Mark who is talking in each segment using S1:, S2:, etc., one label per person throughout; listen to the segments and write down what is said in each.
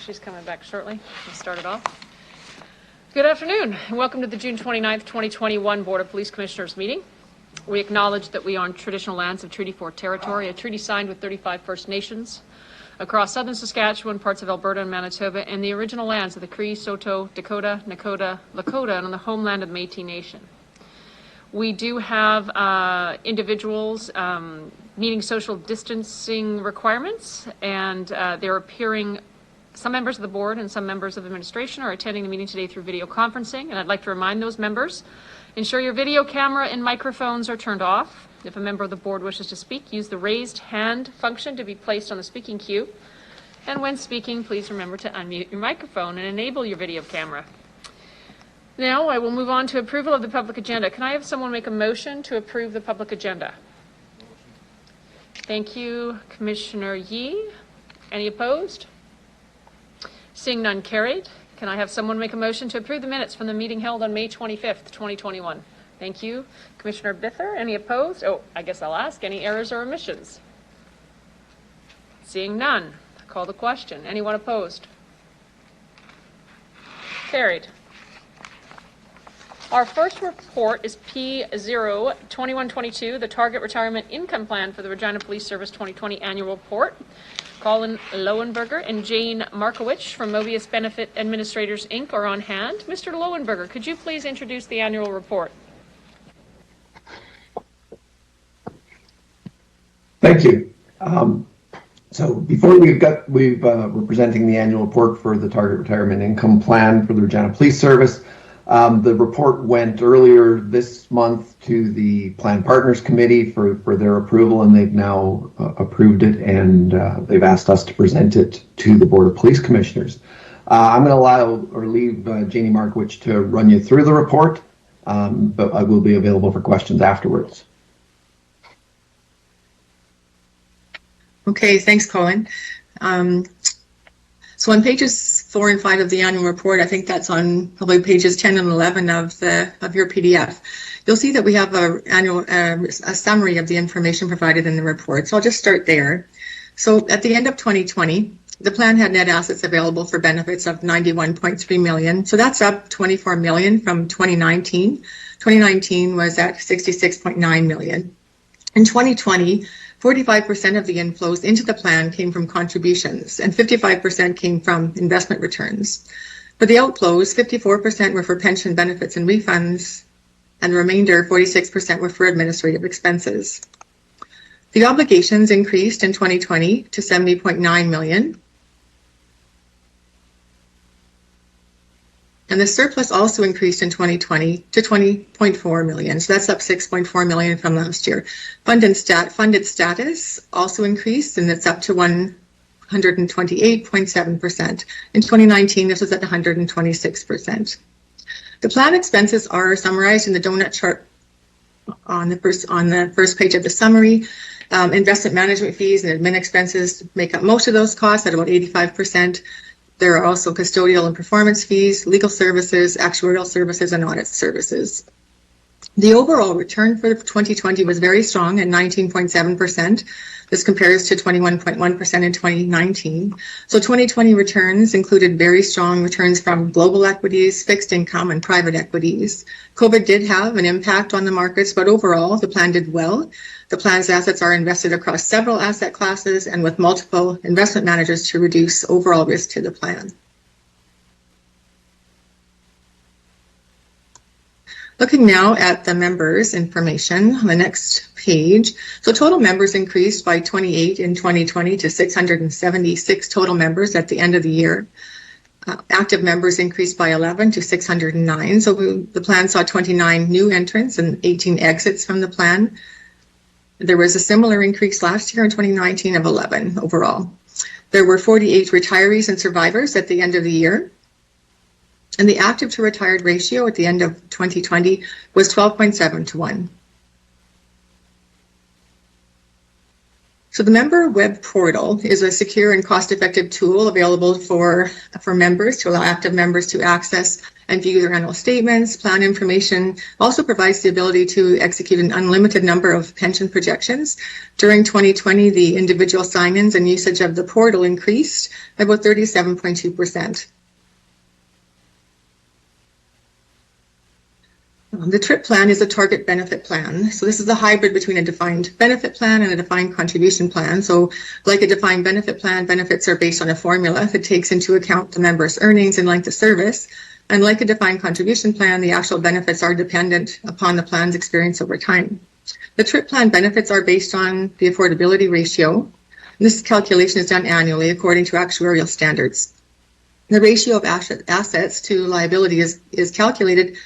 S1: She's coming back shortly. We'll start it off. Good afternoon, and welcome to the June 29th, 2021 Board of Police Commissioners meeting. We acknowledge that we are on traditional lands of Treaty 4 territory, a treaty signed with 35 First Nations across southern Saskatchewan, parts of Alberta and Manitoba, and the original lands of the Cree, Saulteaux, Dakota, Nakota, Lakota, and on the homeland of the Métis Nation. We do have individuals meeting social distancing requirements, and they're appearing. Some members of the board and some members of administration are attending the meeting today through video conferencing, and I'd like to remind those members, ensure your video camera and microphones are turned off. If a member of the board wishes to speak, use the raised hand function to be placed on the speaking queue. And when speaking, please remember to unmute your microphone and enable your video camera. Now I will move on to approval of the public agenda. Can I have someone make a motion to approve the public agenda? Thank you, Commissioner Yee. Any opposed? Seeing none, carried. Can I have someone make a motion to approve the minutes from the meeting held on May 25th, 2021? Thank you. Commissioner Bither, any opposed? Oh, I guess I'll ask, any errors or omissions? Seeing none, I call the question. Anyone opposed? Carried. Our first report is P02122, the Target Retirement Income Plan for the Regina Police Service 2020 Annual Report. Colin Lowenberger and Jane Markowicz from Mobius Benefit Administrators, Inc. are on hand. Mr. Lowenberger, could you please introduce the annual report?
S2: Thank you. So before we're presenting the annual report for the Target Retirement Income Plan for the Regina Police Service. The report went earlier this month to the Plan Partners Committee for their approval, and they've now approved it, and they've asked us to present it to the Board of Police Commissioners. I'm going to leave Janie Markowicz to run you through the report, but I will be available for questions afterwards.
S3: Okay, thanks, Colin. So on pages 4 and 5 of the annual report, I think that's on probably pages 10 and 11 of your PDF. You'll see that we have a summary of the information provided in the report. So I'll just start there. So at the end of 2020, the plan had net assets available for benefits of 91.3 million. So that's up 24 million from 2019. 2019 was at 66.9 million. In 2020, 45% of the inflows into the plan came from contributions and 55% came from investment returns. For the outflows, 54% were for pension benefits and refunds, and the remainder, 46%, were for administrative expenses. The obligations increased in 2020 to 70.9 million. And the surplus also increased in 2020 to 20.4 million. So that's up 6.4 million from last year. Funded status also increased, and it's up to 128.7%. In 2019, this was at 126%. The plan expenses are summarized in the donut chart on the first page of the summary. Investment management fees and admin expenses make up most of those costs at about 85%. There are also custodial and performance fees, legal services, actuarial services, and audit services. The overall return for 2020 was very strong at 19.7%. This compares to 21.1% in 2019. So 2020 returns included very strong returns from global equities, fixed income, and private equities. COVID did have an impact on the markets, but overall, the plan did well. The plan's assets are invested across several asset classes and with multiple investment managers to reduce overall risk to the plan. Looking now at the members' information on the next page. So total members increased by 28 in 2020 to 676 total members at the end of the year. Active members increased by 11 to 609. So the plan saw 29 new entrants and 18 exits from the plan. There was a similar increase last year in 2019 of 11 overall. There were 48 retirees and survivors at the end of the year. And the active to retired ratio at the end of 2020 was 12.7 to 1. So the member web portal is a secure and cost-effective tool available for members to allow active members to access and view their annual statements, plan information. Also provides the ability to execute an unlimited number of pension projections. During 2020, the individual sign-ins and usage of the portal increased by about 37.2%. The TRIP plan is a target benefit plan. So this is a hybrid between a defined benefit plan and a defined contribution plan. So like a defined benefit plan, benefits are based on a formula that takes into account the member's earnings and length of service. And like a defined contribution plan, the actual benefits are dependent upon the plan's experience over time. The TRIP plan benefits are based on the affordability ratio. This calculation is done annually according to actuarial standards. The ratio of assets to liability is calculated,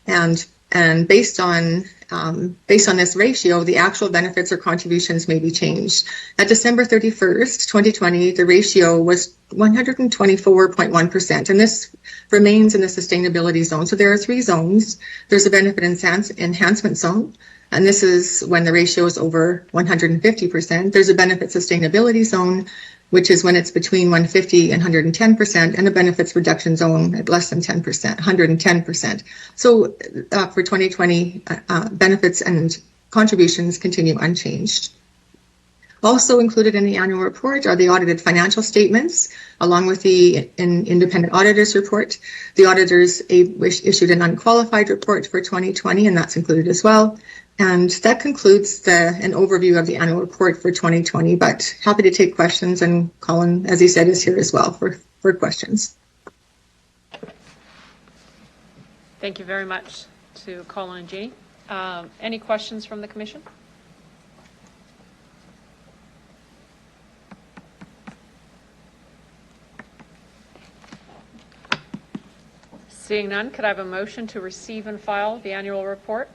S3: and based on this ratio, the actual benefits or contributions may be changed. At December 31st, 2020, the ratio was 124.1%, and this remains in the sustainability zone. So there are 3 zones. There's a benefit enhancement zone, and this is when the ratio is over 150%. There's a benefit sustainability zone, which is when it's between 150 and 110%, and a benefits reduction zone at less than 10%, 110%. So for 2020, benefits and contributions continue unchanged. Also included in the annual report are the audited financial statements, along with the independent auditor's report. The auditors issued an unqualified report for 2020, and that's included as well. And that concludes an overview of the annual report for 2020, but happy to take questions, and Colin, as he said, is here as well for questions.
S1: Thank you very much to Colin and Jeannie. Any questions from the Commission? Seeing none, could I have a motion to receive and file the annual report?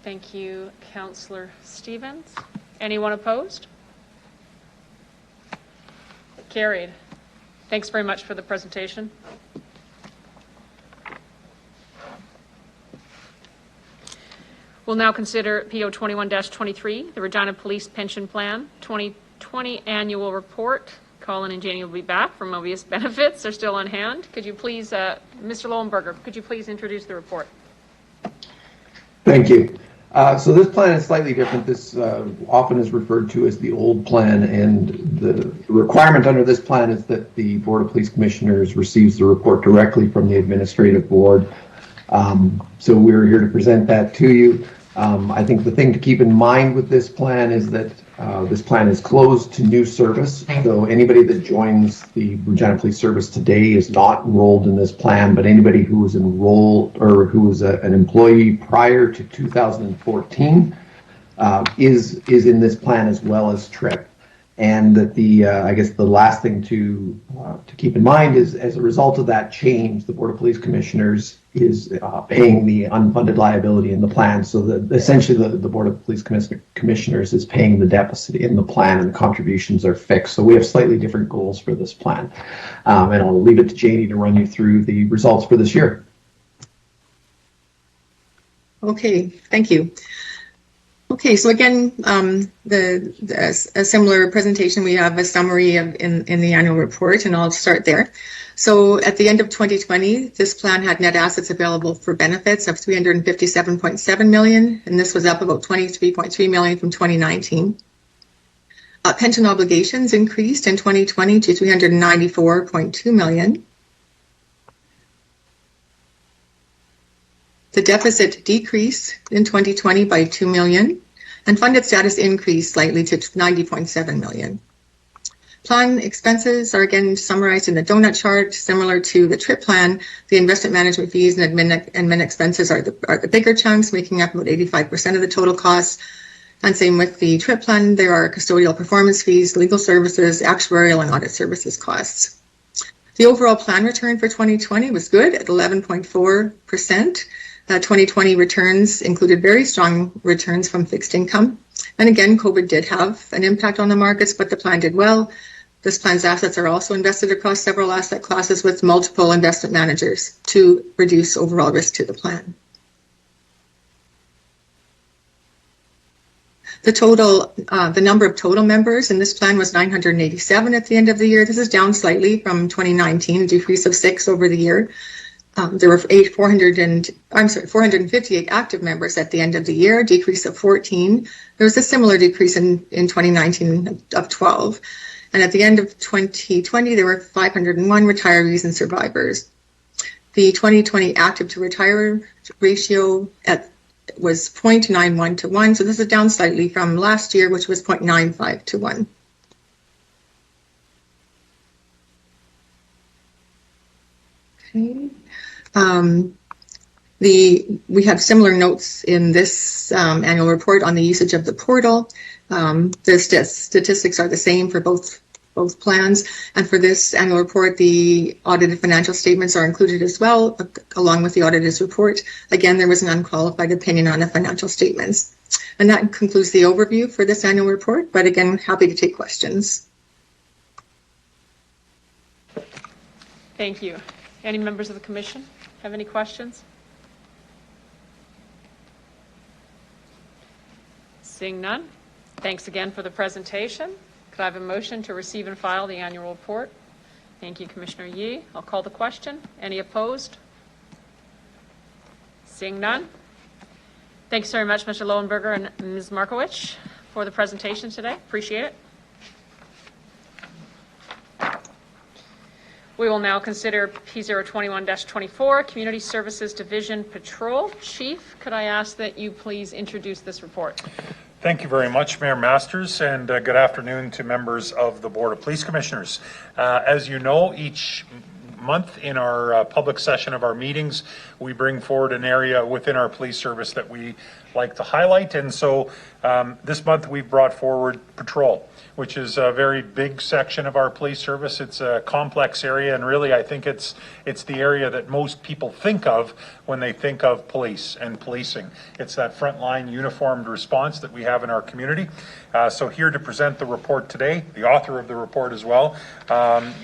S1: Thank you, Councillor Stevens. Anyone opposed? Carried. Thanks very much for the presentation. We'll now consider PO 21-23, the Regina Police Pension Plan 2020 Annual Report. Colin and Janie will be back from Mobius Benefits. They're still on hand. Could you please, Mr. Lowenberger, could you please introduce the report?
S2: Thank you. So this plan is slightly different. This often is referred to as the old plan, and the requirement under this plan is that the Board of Police Commissioners receives the report directly from the Administrative Board. So we're here to present that to you. I think the thing to keep in mind with this plan is that this plan is closed to new service. So anybody that joins the Regina Police Service today is not enrolled in this plan, but anybody who was enrolled or who was an employee prior to 2014 is in this plan as well as TRIP. And that I guess the last thing to keep in mind is, as a result of that change, the Board of Police Commissioners is paying the unfunded liability in the plan. So that essentially the Board of Police Commissioners is paying the deficit in the plan, and the contributions are fixed. So we have slightly different goals for this plan. And I'll leave it to Janie to run you through the results for this year.
S3: Okay, thank you. Okay, so again, a similar presentation, we have a summary in the annual report, and I'll start there. So at the end of 2020, this plan had net assets available for benefits of 357.7 million, and this was up about 23.3 million from 2019. Pension obligations increased in 2020 to 394.2 million. The deficit decreased in 2020 by 2 million, and funded status increased slightly to 90.7 million. Plan expenses are again summarized in the donut chart. Similar to the TRIP plan, the investment management fees and admin expenses are the bigger chunks, making up about 85% of the total costs. And same with the TRIP plan, there are custodial performance fees, legal services, actuarial and audit services costs. The overall plan return for 2020 was good at 11.4%. 2020 returns included very strong returns from fixed income. And again, COVID did have an impact on the markets, but the plan did well. This plan's assets are also invested across several asset classes with multiple investment managers to reduce overall risk to the plan. The number of total members in this plan was 987 at the end of the year. This is down slightly from 2019, a decrease of 6 over the year. There were 458 active members at the end of the year, a decrease of 14. There was a similar decrease in 2019 of 12. And at the end of 2020, there were 501 retirees and survivors. The 2020 active to retire ratio was 0.91 to 1. So this is down slightly from last year, which was 0.95 to 1. Okay. We have similar notes in this annual report on the usage of the portal. The statistics are the same for both plans, and for this annual report, the audited financial statements are included as well, along with the auditor's report. Again, there was an unqualified opinion on the financial statements. And that concludes the overview for this annual report, but again, happy to take questions.
S1: Thank you. Any members of the commission have any questions? Seeing none, thanks again for the presentation. Could I have a motion to receive and file the annual report? Thank you, Commissioner Yee. I'll call the question. Any opposed? Seeing none. Thanks very much, Mr. Lowenberger and Ms. Markowicz, for the presentation today. Appreciate it. We will now consider P021-24, Community Services Division Patrol. Chief, could I ask that you please introduce this report?
S4: Thank you very much, Mayor Masters, and good afternoon to members of the Board of Police Commissioners. As you know, each month in our public session of our meetings, we bring forward an area within our police service that we like to highlight. And so this month we've brought forward patrol, which is a very big section of our police service. It's a complex area, and really I think it's the area that most people think of when they think of police and policing. It's that frontline uniformed response that we have in our community. So here to present the report today, the author of the report as well,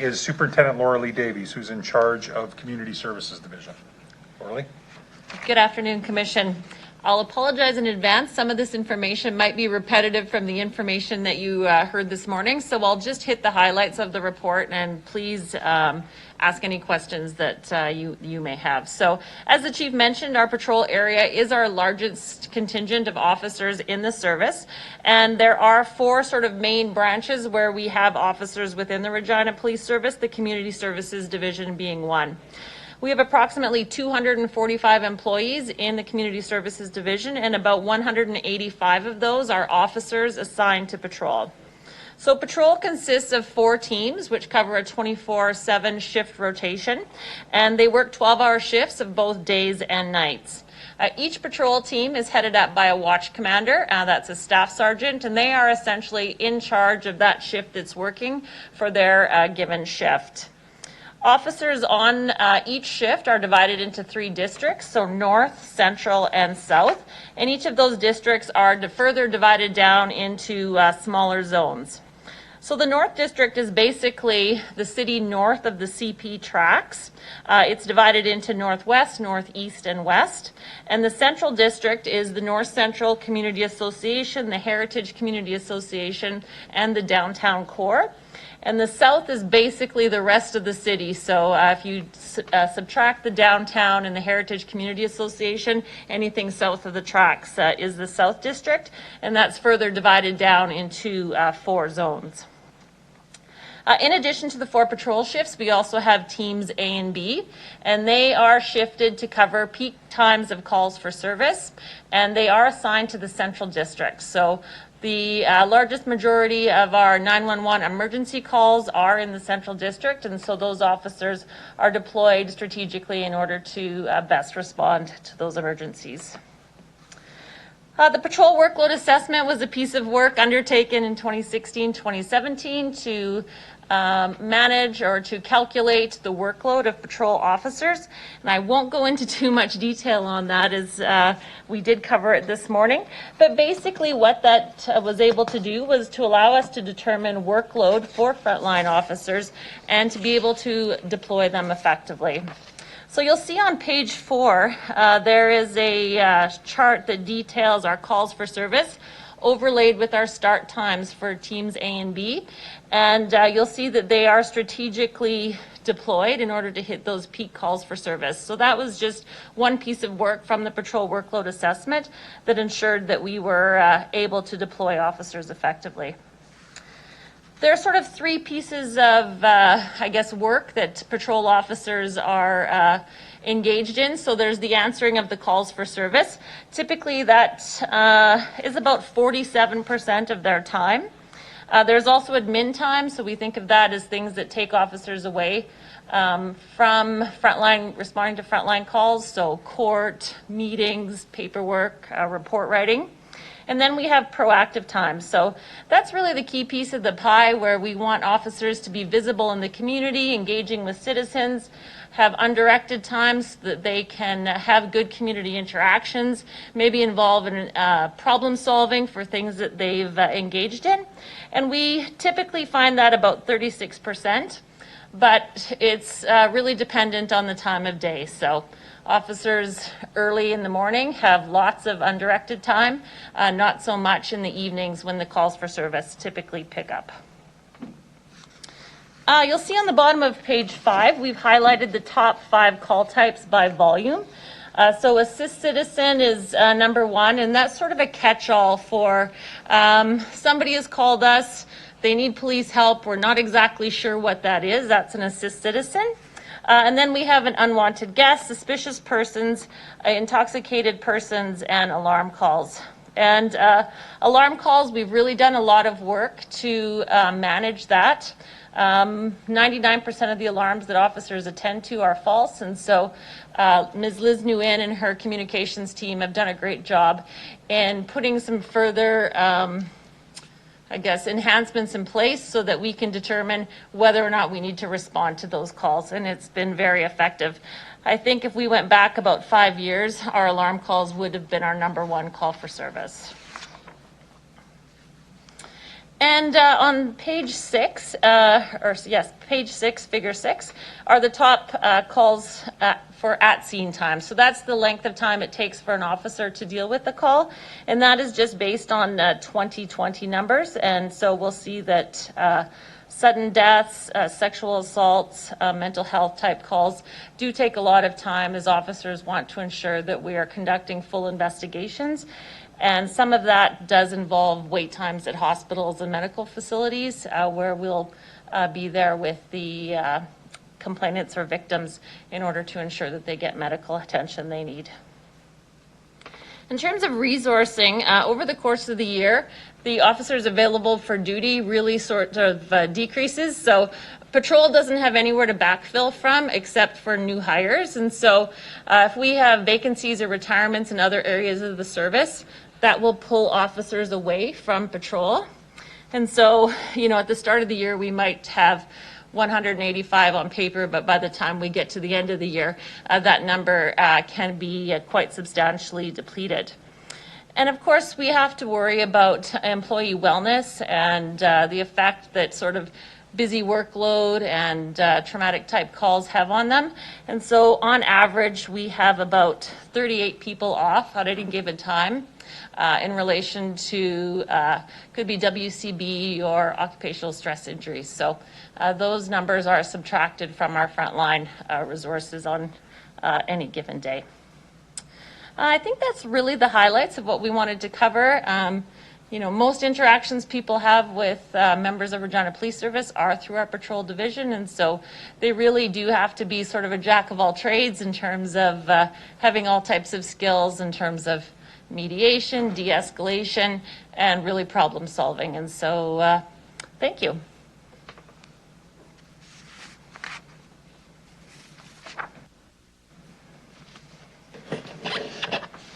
S4: is Superintendent Laura Lee Davies, who's in charge of Community Services Division. Laura Lee?
S5: Good afternoon, Commission. I'll apologize in advance. Some of this information might be repetitive from the information that you heard this morning, so I'll just hit the highlights of the report, and please ask any questions that you may have. So, as the Chief mentioned, our patrol area is our largest contingent of officers in the service, and there are 4 sort of main branches where we have officers within the Regina Police Service, the Community Services Division being one. We have approximately 245 employees in the Community Services Division, and about 185 of those are officers assigned to patrol. So patrol consists of 4 teams, which cover a 24/7 shift rotation, and they work 12-hour shifts of both days and nights. Each patrol team is headed up by a watch commander, that's a staff sergeant, and they are essentially in charge of that shift that's working for their given shift. Officers on each shift are divided into 3 districts, so north, central, and south, and each of those districts are further divided down into smaller zones. So the North District is basically the city north of the CP tracks. It's divided into Northwest, Northeast, and West. And the Central District is the North Central Community Association, the Heritage Community Association, and the Downtown Core. And the south is basically the rest of the city. So if you subtract the downtown and the Heritage Community Association, anything south of the tracks is the South District. And that's further divided down into 4 zones. In addition to the 4 patrol shifts, we also have teams A and B, and they are shifted to cover peak times of calls for service, and they are assigned to the Central District. So the largest majority of our 911 emergency calls are in the Central District, and so those officers are deployed strategically in order to best respond to those emergencies. The patrol workload assessment was a piece of work undertaken in 2016-2017 to manage or to calculate the workload of patrol officers. And I won't go into too much detail on that as we did cover it this morning. But basically what that was able to do was to allow us to determine workload for frontline officers and to be able to deploy them effectively. So you'll see on page 4, there is a chart that details our calls for service overlaid with our start times for teams A and B. And you'll see that they are strategically deployed in order to hit those peak calls for service. So that was just one piece of work from the patrol workload assessment that ensured that we were able to deploy officers effectively. There are sort of 3 pieces of, work that patrol officers are engaged in. So there's the answering of the calls for service. Typically that is about 47% of their time. There's also admin time, so we think of that as things that take officers away from responding to frontline calls, so court, meetings, paperwork, report writing. And then we have proactive time. So that's really the key piece of the pie where we want officers to be visible in the community, engaging with citizens, have undirected times so that they can have good community interactions, maybe involve in problem solving for things that they've engaged in. And we typically find that about 36%, but it's really dependent on the time of day. So officers early in the morning have lots of undirected time, not so much in the evenings when the calls for service typically pick up. You'll see on the bottom of page 5, we've highlighted the top 5 call types by volume. So assist citizen is number 1, and that's sort of a catch-all for somebody has called us, they need police help, we're not exactly sure what that is, that's an assist citizen. And then we have an unwanted guest, suspicious persons, intoxicated persons, and alarm calls. And alarm calls, we've really done a lot of work to manage that. 99% of the alarms that officers attend to are false, and so Ms. Liz Nguyen and her communications team have done a great job in putting some further enhancements in place so that we can determine whether or not we need to respond to those calls, and it's been very effective. I think if we went back about 5 years, our alarm calls would have been our number 1 call for service. And on page 6, page 6, figure 6, are the top calls for at-scene time. So that's the length of time it takes for an officer to deal with the call, and that is just based on 2020 numbers. And so we'll see that sudden deaths, sexual assaults, mental health type calls do take a lot of time as officers want to ensure that we are conducting full investigations. And some of that does involve wait times at hospitals and medical facilities where we'll be there with the complainants or victims in order to ensure that they get medical attention they need. In terms of resourcing, over the course of the year, the officers available for duty really sort of decreases. So patrol doesn't have anywhere to backfill from except for new hires. And so if we have vacancies or retirements in other areas of the service, that will pull officers away from patrol. And so, at the start of the year, we might have 185 on paper, but by the time we get to the end of the year, that number can be quite substantially depleted. And of course, we have to worry about employee wellness and the effect that sort of busy workload and traumatic type calls have on them. And so on average, we have about 38 people off at any given time in relation to, could be WCB or occupational stress injuries. So those numbers are subtracted from our frontline resources on any given day. I think that's really the highlights of what we wanted to cover. You know, most interactions people have with members of Regina Police Service are through our patrol division, and so they really do have to be sort of a jack of all trades in terms of having all types of skills in terms of mediation, de-escalation, and really problem solving. And so, thank you.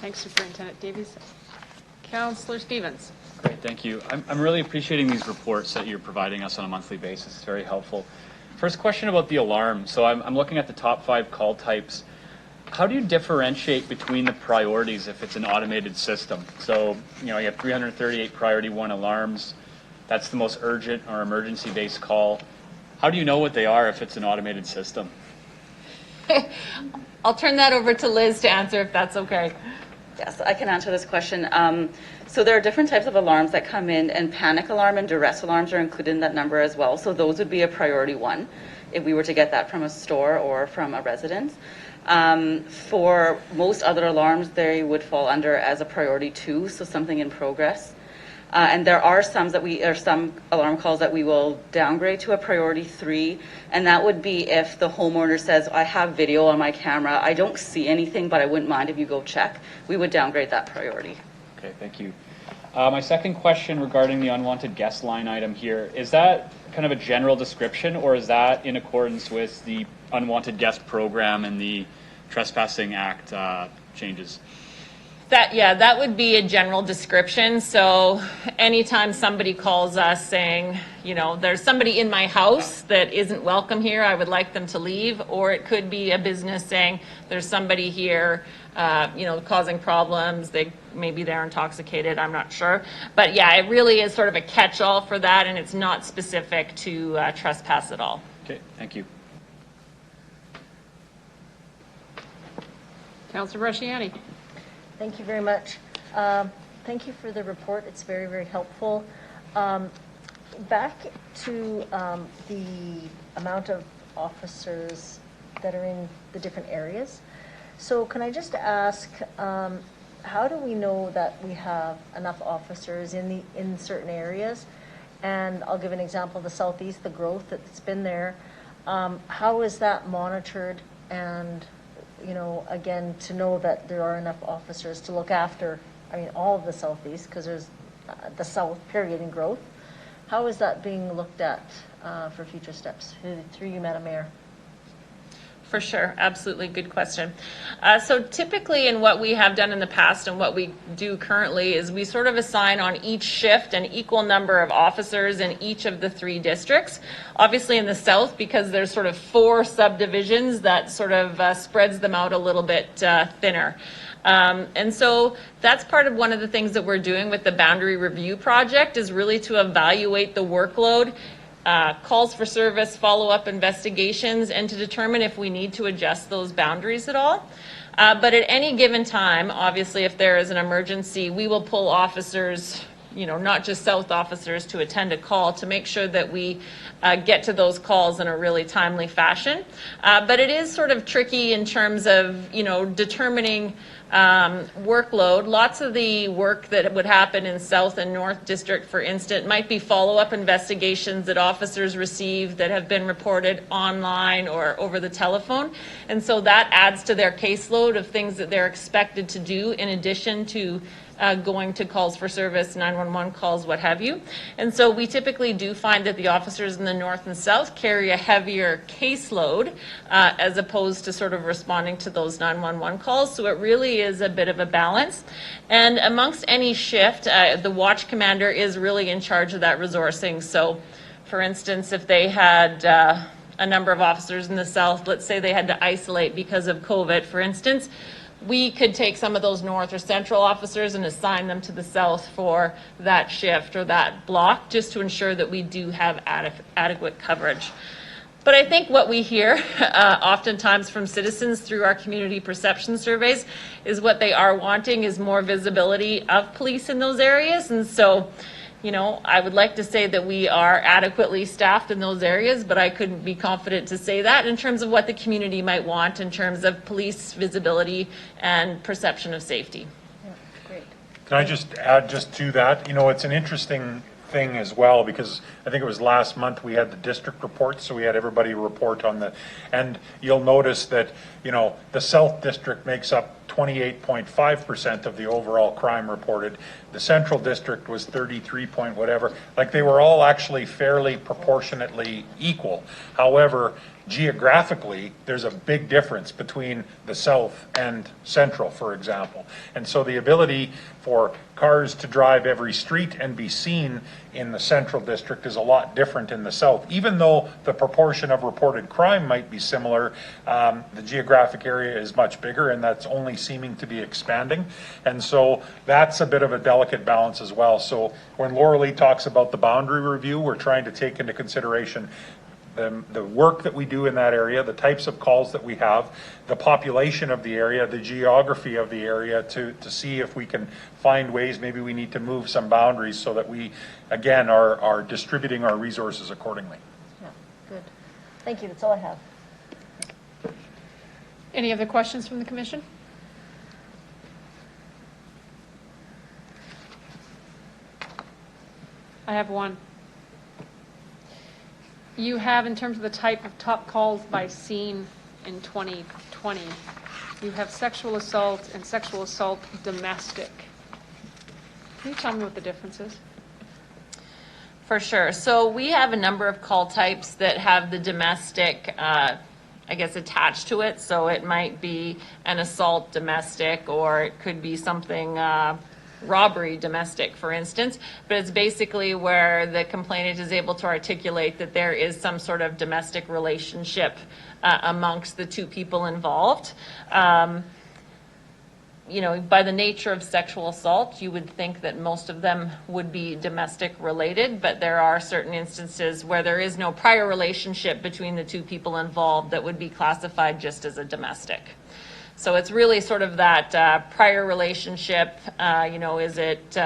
S1: Thanks, Superintendent Davies. Councillor Stevens.
S6: Great, thank you. I'm really appreciating these reports that you're providing us on a monthly basis. It's very helpful. First question about the alarm. So I'm looking at the top 5 call types. How do you differentiate between the priorities if it's an automated system? So, you know, you have 338 priority 1 alarms. That's the most urgent or emergency-based call. How do you know what they are if it's an automated system?
S5: I'll turn that over to Liz to answer if that's okay.
S7: Yes, I can answer this question. So there are different types of alarms that come in, and panic alarm and duress alarms are included in that number as well. So those would be a priority 1 if we were to get that from a store or from a residence. For most other alarms, they would fall under as a priority 2, so something in progress. And there are some alarm calls that we will downgrade to a priority 3, and that would be if the homeowner says, I have video on my camera, I don't see anything, but I wouldn't mind if you go check. We would downgrade that priority.
S6: Okay, thank you. My second question regarding the unwanted guest line item here, is that kind of a general description, or is that in accordance with the unwanted guest program and the Trespassing Act changes?
S5: That would be a general description. So anytime somebody calls us saying, you know, there's somebody in my house that isn't welcome here, I would like them to leave. Or it could be a business saying there's somebody here, you know, causing problems. Maybe they're intoxicated, I'm not sure. But yeah, it really is sort of a catch-all for that, and it's not specific to trespass at all.
S6: Okay, thank you.
S1: Councillor Bresciani.
S8: Thank you very much. Thank you for the report. It's very, very helpful. Back to the amount of officers that are in the different areas. So can I just ask, how do we know that we have enough officers in certain areas? And I'll give an example, the Southeast, the growth that's been there. How is that monitored? And you know, again, to know that there are enough officers to look after, I mean, all of the Southeast, because there's the South, period, in growth. How is that being looked at for future steps? Through you, Madam Mayor.
S5: For sure, absolutely, good question. So typically in what we have done in the past and what we do currently is we sort of assign on each shift an equal number of officers in each of the 3 districts. Obviously in the south, because there's sort of 4 subdivisions, that sort of spreads them out a little bit thinner. And so that's part of one of the things that we're doing with the Boundary Review Project is really to evaluate the workload, calls for service, follow-up investigations, and to determine if we need to adjust those boundaries at all. But at any given time, obviously, if there is an emergency, we will pull officers, you know, not just South officers, to attend a call to make sure that we get to those calls in a really timely fashion. But it is sort of tricky in terms of, you know, determining workload. Lots of the work that would happen in South and North District, for instance, might be follow-up investigations that officers receive that have been reported online or over the telephone. And so that adds to their caseload of things that they're expected to do in addition to going to calls for service, 911 calls, what have you. And so we typically do find that the officers in the North and South carry a heavier caseload as opposed to sort of responding to those 911 calls. So it really is a bit of a balance. And amongst any shift, the watch commander is really in charge of that resourcing. So for instance, if they had a number of officers in the South, let's say they had to isolate because of COVID, for instance, we could take some of those north or central officers and assign them to the south for that shift or that block, just to ensure that we do have adequate coverage. But I think what we hear oftentimes from citizens through our community perception surveys is what they are wanting is more visibility of police in those areas. And so, you know, I would like to say that we are adequately staffed in those areas, but I couldn't be confident to say that in terms of what the community might want in terms of police visibility and perception of safety.
S8: Yeah, great.
S4: Can I just add just to that? You know, it's an interesting thing as well, because I think it was last month we had the district reports, so we had everybody report on the, and you'll notice that, you know, the South District makes up 28.5% of the overall crime reported. The Central District was 33 point whatever. Like, they were all actually fairly proportionately equal. However, geographically, there's a big difference between the South and Central, for example. And so the ability for cars to drive every street and be seen in the Central District is a lot different in the South. Even though the proportion of reported crime might be similar, the geographic area is much bigger, and that's only seeming to be expanding. And so that's a bit of a delicate balance as well. So when Laura Lee talks about the boundary review, we're trying to take into consideration the work that we do in that area, the types of calls that we have, the population of the area, the geography of the area, to see if we can find ways, maybe we need to move some boundaries so that we, again, are distributing our resources accordingly.
S8: Yeah, good. Thank you, that's all I have.
S1: Any other questions from the commission? I have one. You have, in terms of the type of top calls by scene in 2020, you have sexual assault and sexual assault domestic. Can you tell me what the difference is?
S5: For sure. So we have a number of call types that have the domestic, I guess, attached to it. So it might be an assault domestic, or it could be something robbery domestic, for instance. But it's basically where the complainant is able to articulate that there is some sort of domestic relationship amongst the two people involved. You know, by the nature of sexual assault, you would think that most of them would be domestic related, but there are certain instances where there is no prior relationship between the two people involved that would be classified just as a domestic. So it's really sort of that prior relationship, you know, is it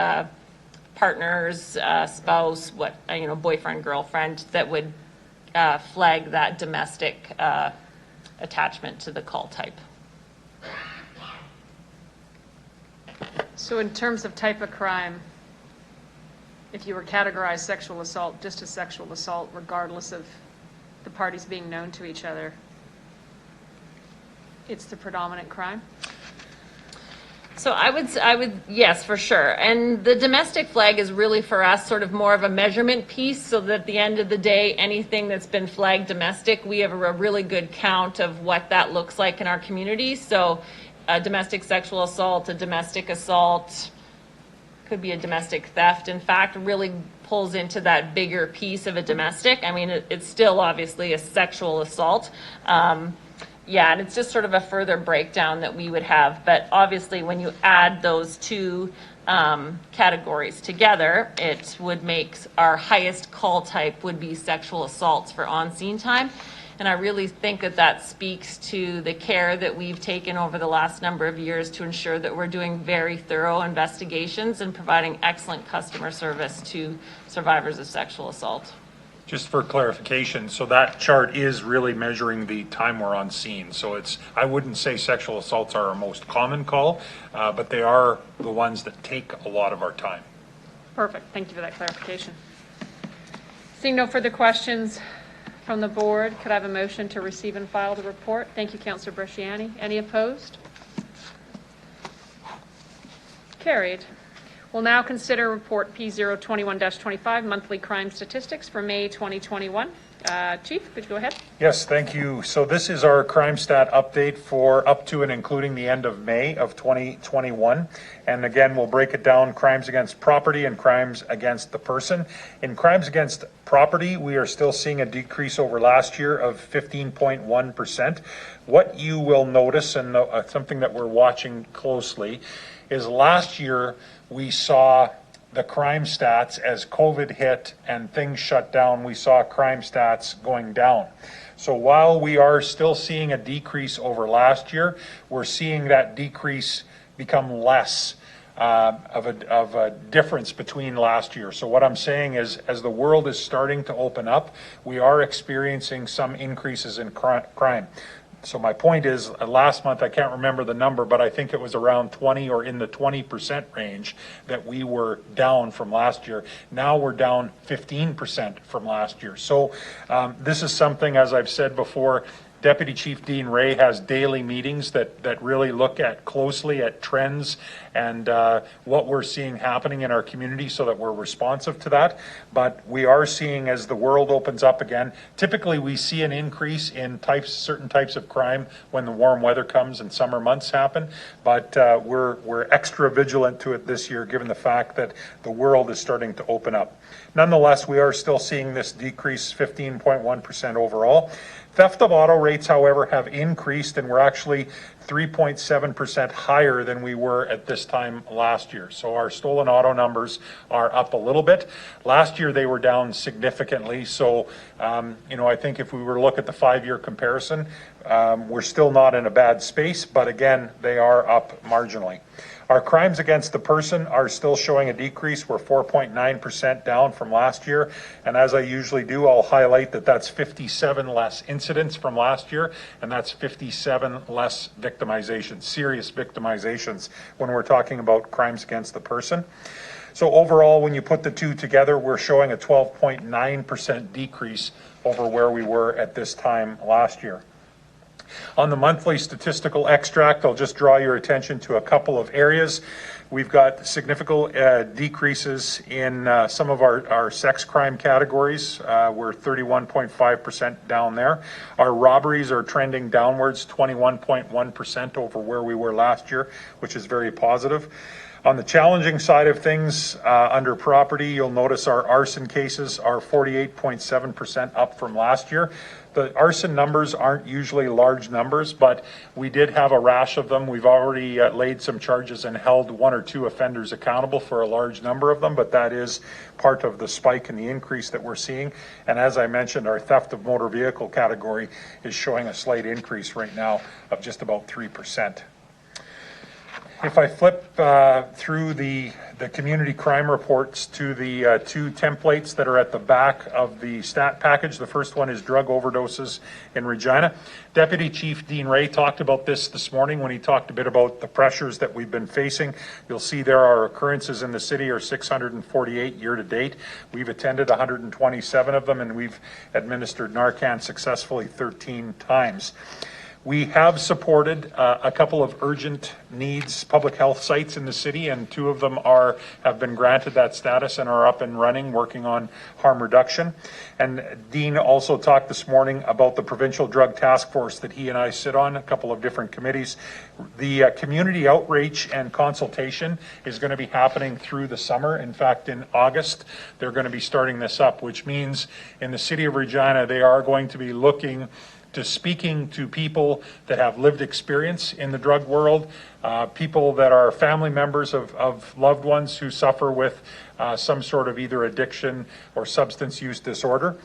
S5: partners, spouse, what, you know, boyfriend, girlfriend, that would flag that domestic attachment to the call type.
S1: So in terms of type of crime, if you were categorized sexual assault just as sexual assault, regardless of the parties being known to each other, it's the predominant crime?
S5: So I would, yes, for sure. And the domestic flag is really for us sort of more of a measurement piece, so that at the end of the day, anything that's been flagged domestic, we have a really good count of what that looks like in our community. So a domestic sexual assault, a domestic assault, could be a domestic theft, in fact, really pulls into that bigger piece of a domestic. I mean, it's still obviously a sexual assault. Yeah, and it's just sort of a further breakdown that we would have. But obviously, when you add those two categories together, it would make our highest call type would be sexual assaults for on-scene time. And I really think that that speaks to the care that we've taken over the last number of years to ensure that we're doing very thorough investigations and providing excellent customer service to survivors of sexual assault.
S4: Just for clarification, so that chart is really measuring the time we're on scene. So it's, I wouldn't say sexual assaults are our most common call, but they are the ones that take a lot of our time.
S1: Perfect. Thank you for that clarification. Seeing no further questions from the board, could I have a motion to receive and file the report? Thank you, Councillor Bresciani. Any opposed? Carried. We'll now consider report P021-25, monthly crime statistics for May 2021. Chief, could you go ahead?
S4: Yes, thank you. So this is our crime stat update for up to and including the end of May of 2021. And again, we'll break it down, crimes against property and crimes against the person. In crimes against property, we are still seeing a decrease over last year of 15.1%. What you will notice, and something that we're watching closely, is last year we saw the crime stats, as COVID hit and things shut down, we saw crime stats going down. So while we are still seeing a decrease over last year, we're seeing that decrease become less of a difference between last year. So what I'm saying is, as the world is starting to open up, we are experiencing some increases in crime. So my point is, last month, I can't remember the number, but I think it was around 20 or in the 20% range that we were down from last year. Now we're down 15% from last year. So this is something, as I've said before, Deputy Chief Dean Ray has daily meetings that really look at closely at trends and what we're seeing happening in our community so that we're responsive to that. But we are seeing, as the world opens up again, typically we see an increase in certain types of crime when the warm weather comes and summer months happen. But we're extra vigilant to it this year, given the fact that the world is starting to open up. Nonetheless, we are still seeing this decrease, 15.1% overall. Theft of auto rates, however, have increased, and we're actually 3.7% higher than we were at this time last year. So our stolen auto numbers are up a little bit. Last year they were down significantly. So, I think if we were to look at the 5-year comparison, we're still not in a bad space, but again, they are up marginally. Our crimes against the person are still showing a decrease. We're 4.9% down from last year. And as I usually do, I'll highlight that that's 57 less incidents from last year, and that's 57 less victimizations, serious victimizations, when we're talking about crimes against the person. So overall, when you put the two together, we're showing a 12.9% decrease over where we were at this time last year. On the monthly statistical extract, I'll just draw your attention to a couple of areas. We've got significant decreases in some of our sex crime categories. We're 31.5% down there. Our robberies are trending downwards, 21.1% over where we were last year, which is very positive. On the challenging side of things, under property, you'll notice our arson cases are 48.7% up from last year. The arson numbers aren't usually large numbers, but we did have a rash of them. We've already laid some charges and held 1 or 2 offenders accountable for a large number of them, but that is part of the spike and the increase that we're seeing. And as I mentioned, our theft of motor vehicle category is showing a slight increase right now of just about 3%. If I flip through the community crime reports to the 2 templates that are at the back of the stat package, the first one is drug overdoses in Regina. Deputy Chief Dean Ray talked about this morning when he talked a bit about the pressures that we've been facing. You'll see there our occurrences in the city are 648 year to date. We've attended 127 of them, and we've administered Narcan successfully 13 times. We have supported a couple of urgent needs public health sites in the city, and 2 of them have been granted that status and are up and running, working on harm reduction. And Dean also talked this morning about the Provincial Drug Task Force that he and I sit on, a couple of different committees. The community outreach and consultation is going to be happening through the summer. In fact, in August, they're going to be starting this up, which means in the city of Regina, they are going to be looking to speaking to people that have lived experience in the drug world, people that are family members of loved ones who suffer with some sort of either addiction or substance use disorder.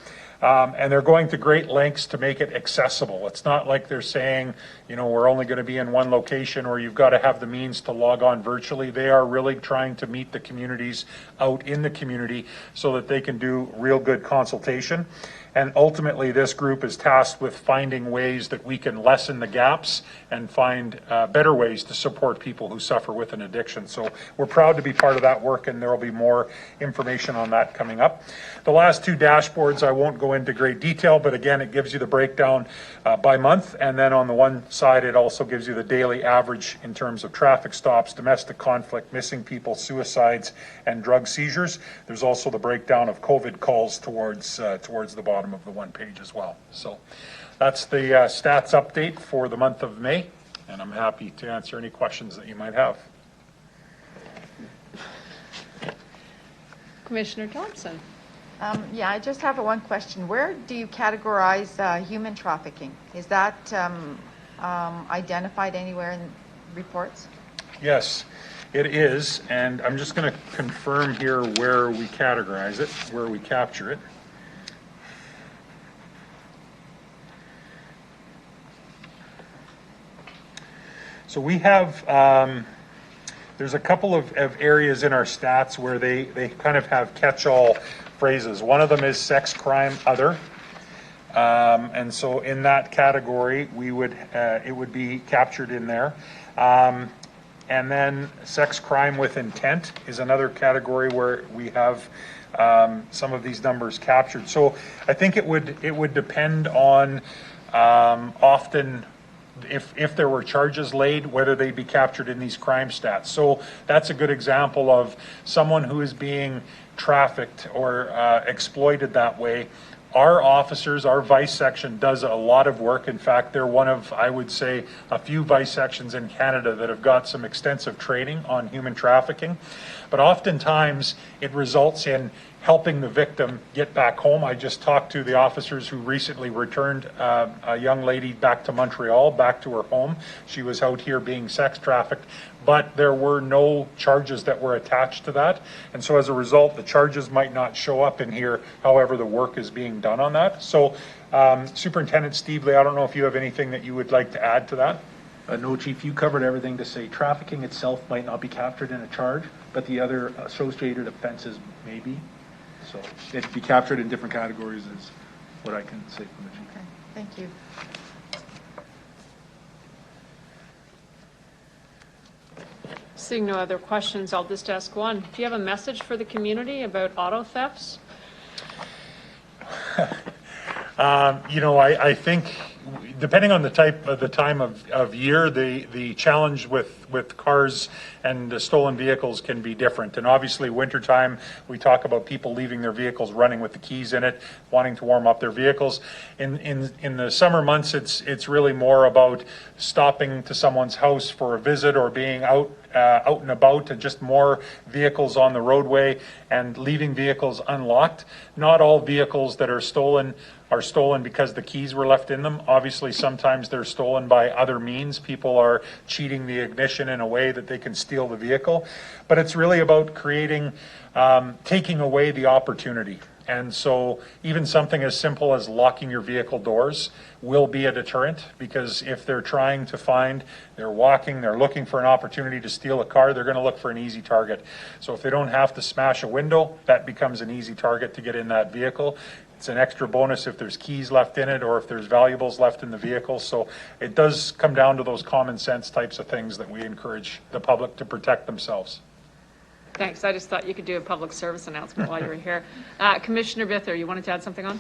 S4: And they're going to great lengths to make it accessible. It's not like they're saying, we're only going to be in one location or you've got to have the means to log on virtually. They are really trying to meet the communities out in the community so that they can do real good consultation. And ultimately, this group is tasked with finding ways that we can lessen the gaps and find better ways to support support people who suffer with an addiction. So we're proud to be part of that work, and there will be more information on that coming up. The last two dashboards, I won't go into great detail, but again, it gives you the breakdown by month, and then on the one side, it also gives you the daily average in terms of traffic stops, domestic conflict, missing people, suicides, and drug seizures. There's also the breakdown of COVID calls towards the bottom of the one page as well. So that's the stats update for the month of May, and I'm happy to answer any questions that you might have.
S1: Commissioner Thompson.
S9: Yeah, I just have one question. Where do you categorize human trafficking? Is that identified anywhere in reports?
S4: Yes, it is, and I'm just going to confirm here where we categorize it, where we capture it. So we have, there's a couple of areas in our stats where they kind of have catch-all phrases. One of them is sex, crime, other. And so in that category, we would it would be captured in there. And then sex, crime with intent is another category where we have some of these numbers captured. So I think it would depend on often if there were charges laid, whether they be captured in these crime stats. So that's a good example of someone who is being trafficked or exploited that way. Our officers, our vice section does a lot of work. In fact, they're one of, I would say, a few vice sections in Canada that have got some extensive training on human trafficking. But oftentimes it results in helping the victim get back home. I just talked to the officers who recently returned a young lady back to Montreal, back to her home. She was out here being sex trafficked, but there were no charges that were attached to that. And so as a result, the charges might not show up in here. However, the work is being done on that. So Superintendent Steve Lee, I don't know if you have anything that you would like to add to that?
S10: No, Chief, you covered everything to say trafficking itself might not be captured in a charge, but the other associated offenses may be. So it'd be captured in different categories is what I can say from the Chief.
S9: Okay, thank you.
S1: Seeing no other questions, I'll just ask one. Do you have a message for the community about auto thefts?
S4: I think depending on the time of year, the challenge with cars and stolen vehicles can be different. And obviously wintertime, we talk about people leaving their vehicles running with the keys in it, wanting to warm up their vehicles. In the summer months, it's really more about stopping to someone's house for a visit or being out and about, and just more vehicles on the roadway and leaving vehicles unlocked. Not all vehicles that are stolen because the keys were left in them. Obviously, sometimes they're stolen by other means. People are cheating the ignition in a way that they can steal the vehicle. But it's really about taking away the opportunity. And so even something as simple as locking your vehicle doors will be a deterrent, because if they're trying to they're looking for an opportunity to steal a car, they're going to look for an easy target. So if they don't have to smash a window, that becomes an easy target to get in that vehicle. It's an extra bonus if there's keys left in it or if there's valuables left in the vehicle. So it does come down to those common sense types of things that we encourage the public to protect themselves.
S1: Thanks. I just thought you could do a public service announcement while you were here. Commissioner Bither, you wanted to add something on?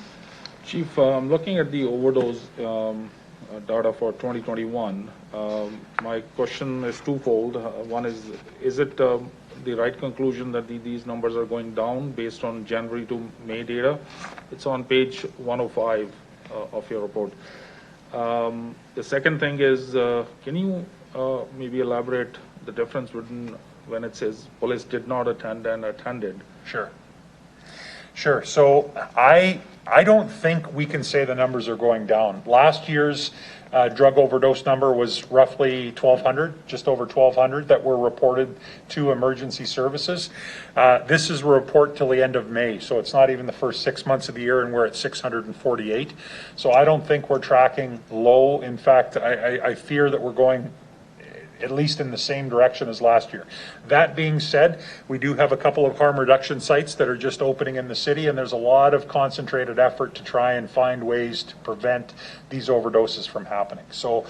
S11: Chief, looking at the overdose data for 2021, my question is twofold. One is it the right conclusion that these numbers are going down based on January to May data? It's on page 105 of your report. The second thing is, can you maybe elaborate the difference between when it says police did not attend and attended?
S4: Sure. So I don't think we can say the numbers are going down. Last year's drug overdose number was roughly 1,200, just over 1,200 that were reported to emergency services. This is a report till the end of May, so it's not even the first 6 months of the year, and we're at 648. So I don't think we're tracking low. In fact, I fear that we're going at least in the same direction as last year. That being said, we do have a couple of harm reduction sites that are just opening in the city, and there's a lot of concentrated effort to try and find ways to prevent these overdoses from happening. So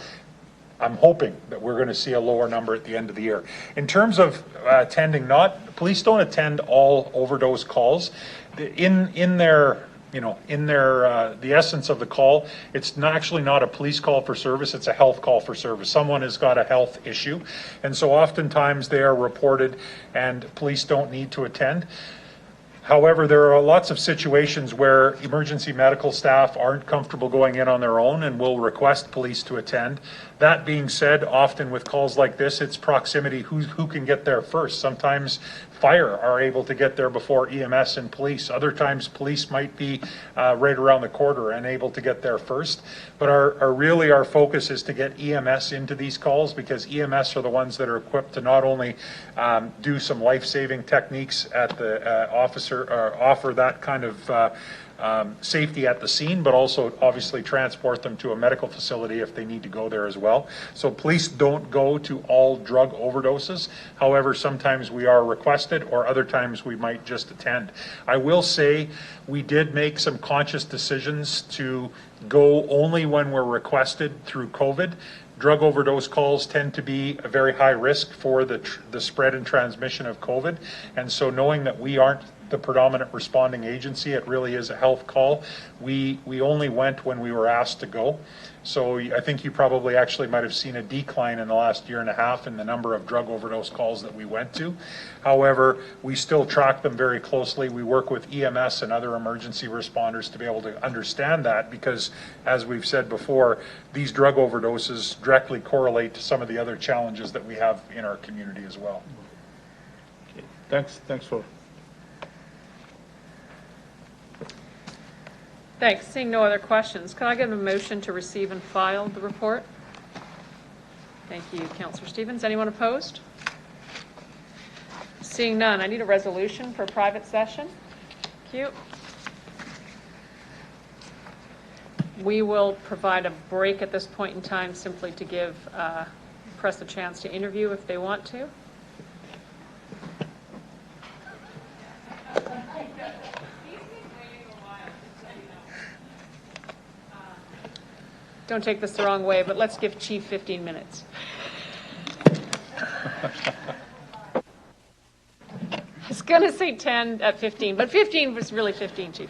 S4: I'm hoping that we're going to see a lower number at the end of the year. In terms of attending, police don't attend all overdose calls. In their the essence of the call, it's actually not a police call for service, it's a health call for service. Someone has got a health issue, and so oftentimes they are reported and police don't need to attend. However, there are lots of situations where emergency medical staff aren't comfortable going in on their own and will request police to attend. That being said, often with calls like this, it's proximity, who can get there first. Sometimes fire are able to get there before EMS and police. Other times police might be right around the corner and able to get there first. But our focus is to get EMS into these calls, because EMS are the ones that are equipped to not only do some life-saving techniques at the offer that kind of safety at the scene, but also obviously transport them to a medical facility if they need to go there as well. So police don't go to all drug overdoses. However, sometimes we are requested, or other times we might just attend. I will say we did make some conscious decisions to go only when we're requested through COVID. Drug overdose calls tend to be a very high risk for the spread and transmission of COVID. And so knowing that we aren't the predominant responding agency, it really is a health call. We only went when we were asked to go. So I think you probably actually might have seen a decline in the last year and a half in the number of drug overdose calls that we went to. However, we still track them very closely. We work with EMS and other emergency responders to be able to understand that, because as we've said before, these drug overdoses directly correlate to some of the other challenges that we have in our community as well.
S11: Thanks for.
S1: Thanks. Seeing no other questions, can I get a motion to receive and file the report? Thank you, Councillor Stevens. Anyone opposed? Seeing none, I need a resolution for a private session. Thank you. We will provide a break at this point in time simply to give press a chance to interview if they want to. Don't take this the wrong way, but let's give Chief 15 minutes. I was going to say 10 at 15, but 15 was really 15, Chief.